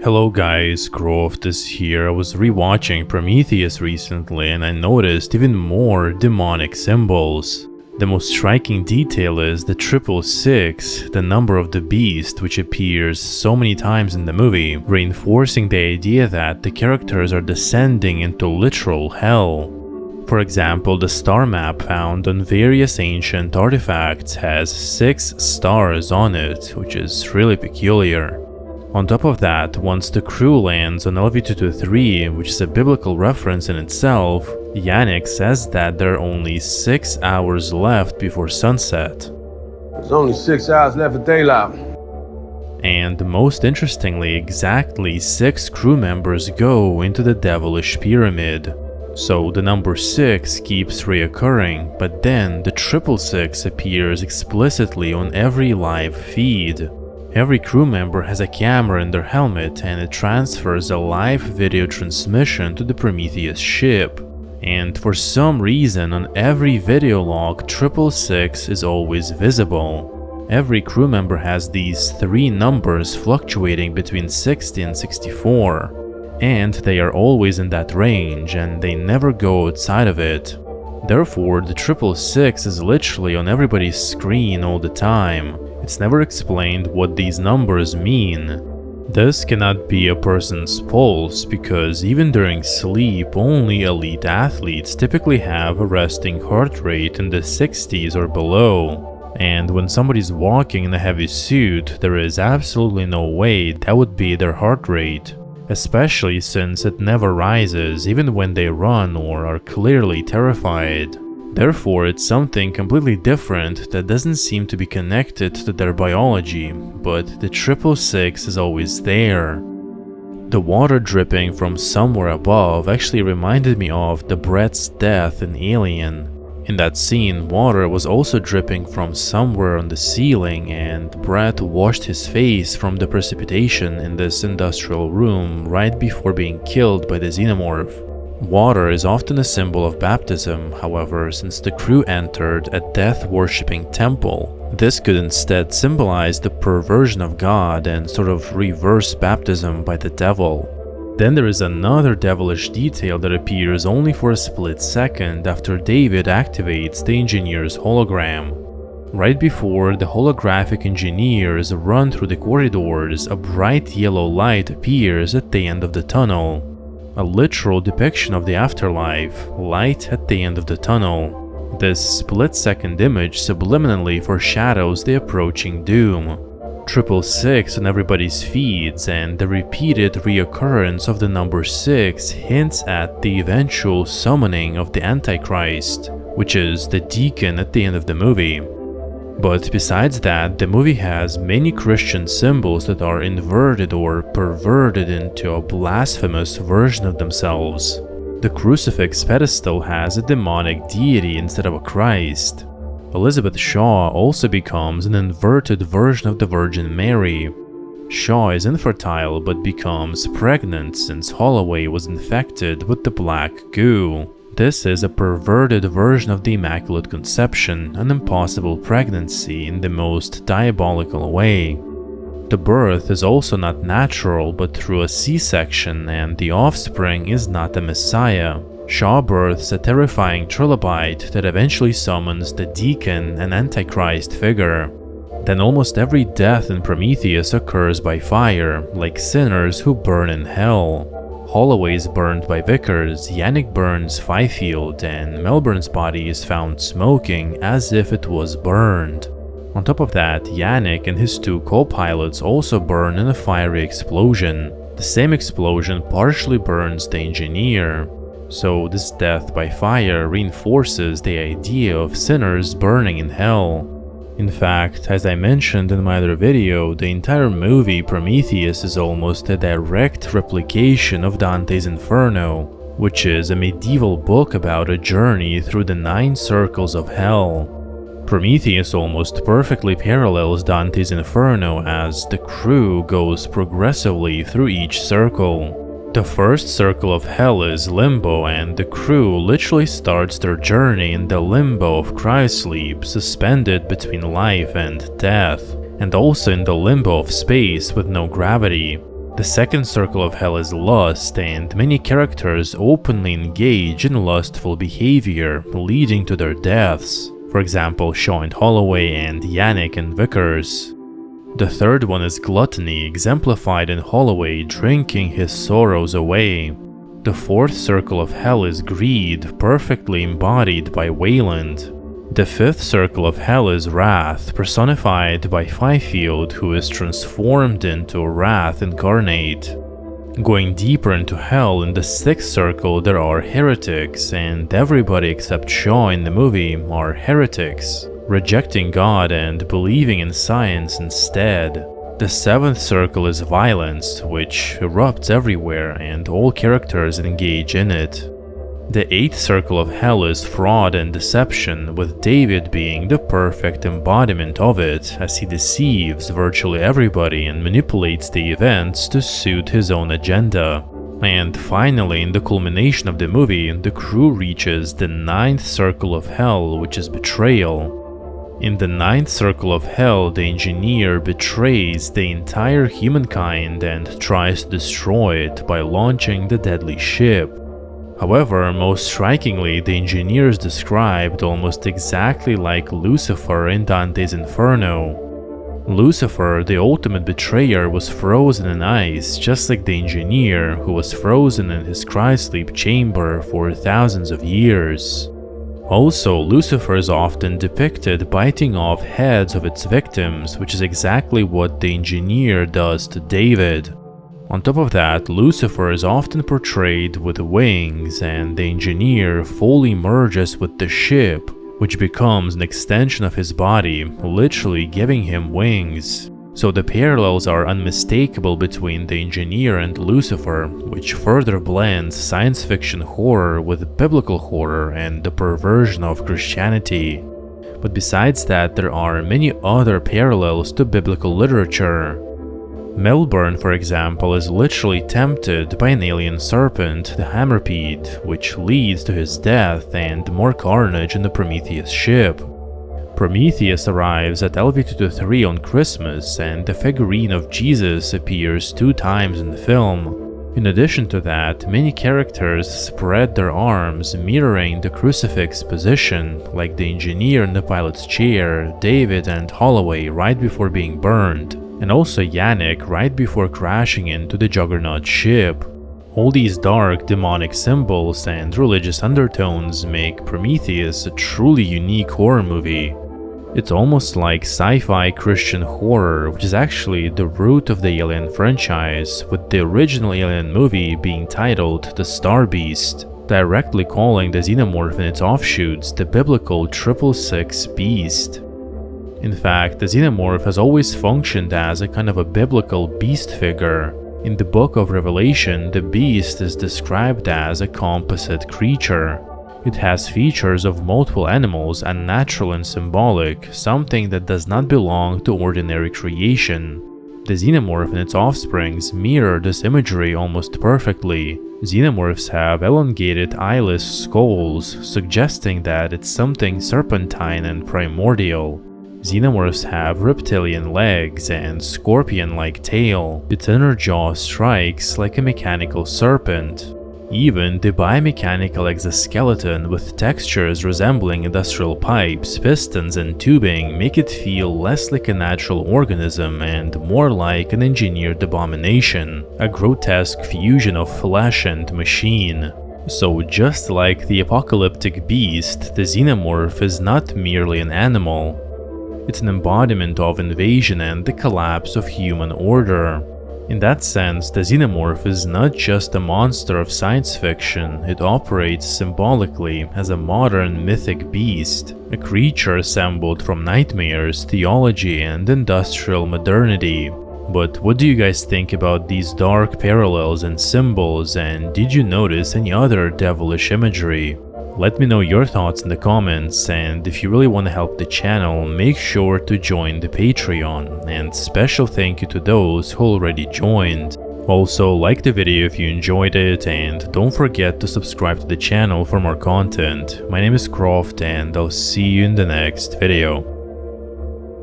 Hello guys, Crewmembers here. I was rewatching Prometheus recently and I noticed even more demonic symbols. The most striking detail is the 666, the number of the beast, which appears so many times in the movie, reinforcing the idea that the characters are descending into literal hell. For example, the star map found on various ancient artifacts has 6 stars on it, which is really peculiar. On top of that, once the crew lands on LV-223, which is a biblical reference in itself, Yannick says that there are only 6 hours left before sunset. There's only 6 hours left of daylight. And most interestingly, exactly 6 crew members go into the devilish pyramid. So the number 6 keeps reoccurring, but then the 666 appears explicitly on every live feed. Every crew member has a camera in their helmet and it transfers a live video transmission to the Prometheus ship. And for some reason on every video log 666 is always visible. Every crew member has these 3 numbers fluctuating between 60 and 64. And they are always in that range and they never go outside of it. Therefore, the 666 is literally on everybody's screen all the time. It's never explained what these numbers mean. This cannot be a person's pulse because even during sleep, only elite athletes typically have a resting heart rate in the 60s or below. And when somebody's walking in a heavy suit, there is absolutely no way that would be their heart rate. Especially since it never rises even when they run or are clearly terrified. Therefore, it's something completely different that doesn't seem to be connected to their biology, but the 666 is always there. The water dripping from somewhere above actually reminded me of the Brett's death in Alien. In that scene, water was also dripping from somewhere on the ceiling and Brett washed his face from the precipitation in this industrial room right before being killed by the xenomorph. Water is often a symbol of baptism, however, since the crew entered a death-worshipping temple, this could instead symbolize the perversion of God and sort of reverse baptism by the devil. Then there is another devilish detail that appears only for a split second after David activates the engineer's hologram. Right before the holographic engineers run through the corridors, a bright yellow light appears at the end of the tunnel. A literal depiction of the afterlife, light at the end of the tunnel. This split-second image subliminally foreshadows the approaching doom. 666 on everybody's feeds, and the repeated reoccurrence of the number 6 hints at the eventual summoning of the Antichrist, which is the deacon at the end of the movie. But besides that, the movie has many Christian symbols that are inverted or perverted into a blasphemous version of themselves. The crucifix pedestal has a demonic deity instead of a Christ. Elizabeth Shaw also becomes an inverted version of the Virgin Mary. Shaw is infertile but becomes pregnant since Holloway was infected with the black goo. This is a perverted version of the Immaculate Conception, an impossible pregnancy in the most diabolical way. The birth is also not natural but through a C-section, and the offspring is not the Messiah. Shaw births a terrifying trilobite that eventually summons the deacon, an Antichrist figure. Then almost every death in Prometheus occurs by fire, like sinners who burn in hell. Holloway is burned by Vickers, Yannick burns Fifield, and Melbourne's body is found smoking as if it was burned. On top of that, Yannick and his 2 co-pilots also burn in a fiery explosion. The same explosion partially burns the engineer. So this death by fire reinforces the idea of sinners burning in hell. In fact, as I mentioned in my other video, the entire movie Prometheus is almost a direct replication of Dante's Inferno, which is a medieval book about a journey through the 9 circles of hell. Prometheus almost perfectly parallels Dante's Inferno as the crew goes progressively through each circle. The first circle of hell is limbo, and the crew literally starts their journey in the limbo of cryosleep, suspended between life and death, and also in the limbo of space with no gravity. The second circle of hell is lust, and many characters openly engage in lustful behavior, leading to their deaths. For example, Shaw and Holloway and Yannick and Vickers. The third one is gluttony, exemplified in Holloway drinking his sorrows away. The fourth circle of hell is greed, perfectly embodied by Wayland. The fifth circle of hell is wrath, personified by Fifield, who is transformed into wrath incarnate. Going deeper into hell, in the sixth circle there are heretics, and everybody except Shaw in the movie are heretics, rejecting God and believing in science instead. The seventh circle is violence, which erupts everywhere and all characters engage in it. The eighth circle of hell is fraud and deception, with David being the perfect embodiment of it, as he deceives virtually everybody and manipulates the events to suit his own agenda. And finally, in the culmination of the movie, the crew reaches the ninth circle of hell, which is betrayal. In the ninth circle of hell, the engineer betrays the entire humankind and tries to destroy it by launching the deadly ship. However, most strikingly, the engineer is described almost exactly like Lucifer in Dante's Inferno. Lucifer, the ultimate betrayer, was frozen in ice, just like the engineer, who was frozen in his cryosleep chamber for thousands of years. Also, Lucifer is often depicted biting off heads of its victims, which is exactly what the engineer does to David. On top of that, Lucifer is often portrayed with wings, and the engineer fully merges with the ship, which becomes an extension of his body, literally giving him wings. So the parallels are unmistakable between the engineer and Lucifer, which further blends science fiction horror with biblical horror and the perversion of Christianity. But besides that, there are many other parallels to biblical literature. Melbourne, for example, is literally tempted by an alien serpent, the Hammerpede, which leads to his death and more carnage in the Prometheus ship. Prometheus arrives at LV-223 on Christmas, and the figurine of Jesus appears 2 times in the film. In addition to that, many characters spread their arms, mirroring the crucifix position, like the engineer in the pilot's chair, David and Holloway right before being burned, and also Yannick right before crashing into the Juggernaut ship. All these dark, demonic symbols and religious undertones make Prometheus a truly unique horror movie. It's almost like sci-fi Christian horror, which is actually the root of the Alien franchise, with the original Alien movie being titled The Star Beast, directly calling the xenomorph and its offshoots the biblical 666 beast. In fact, the xenomorph has always functioned as a kind of a biblical beast figure. In the book of Revelation, the beast is described as a composite creature. It has features of multiple animals, unnatural and symbolic, something that does not belong to ordinary creation. The xenomorph and its offsprings mirror this imagery almost perfectly. Xenomorphs have elongated eyeless skulls, suggesting that it's something serpentine and primordial. Xenomorphs have reptilian legs and scorpion-like tail. Its inner jaw strikes like a mechanical serpent. Even the biomechanical exoskeleton with textures resembling industrial pipes, pistons and tubing make it feel less like a natural organism and more like an engineered abomination, a grotesque fusion of flesh and machine. So just like the apocalyptic beast, the xenomorph is not merely an animal. It's an embodiment of invasion and the collapse of human order. In that sense, the xenomorph is not just a monster of science fiction, it operates symbolically as a modern mythic beast, a creature assembled from nightmares, theology, and industrial modernity. But what do you guys think about these dark parallels and symbols, and did you notice any other devilish imagery? Let me know your thoughts in the comments, and if you really want to help the channel, make sure to join the Patreon, and special thank you to those who already joined. Also, like the video if you enjoyed it, and don't forget to subscribe to the channel for more content. My name is Croft, and I'll see you in the next video.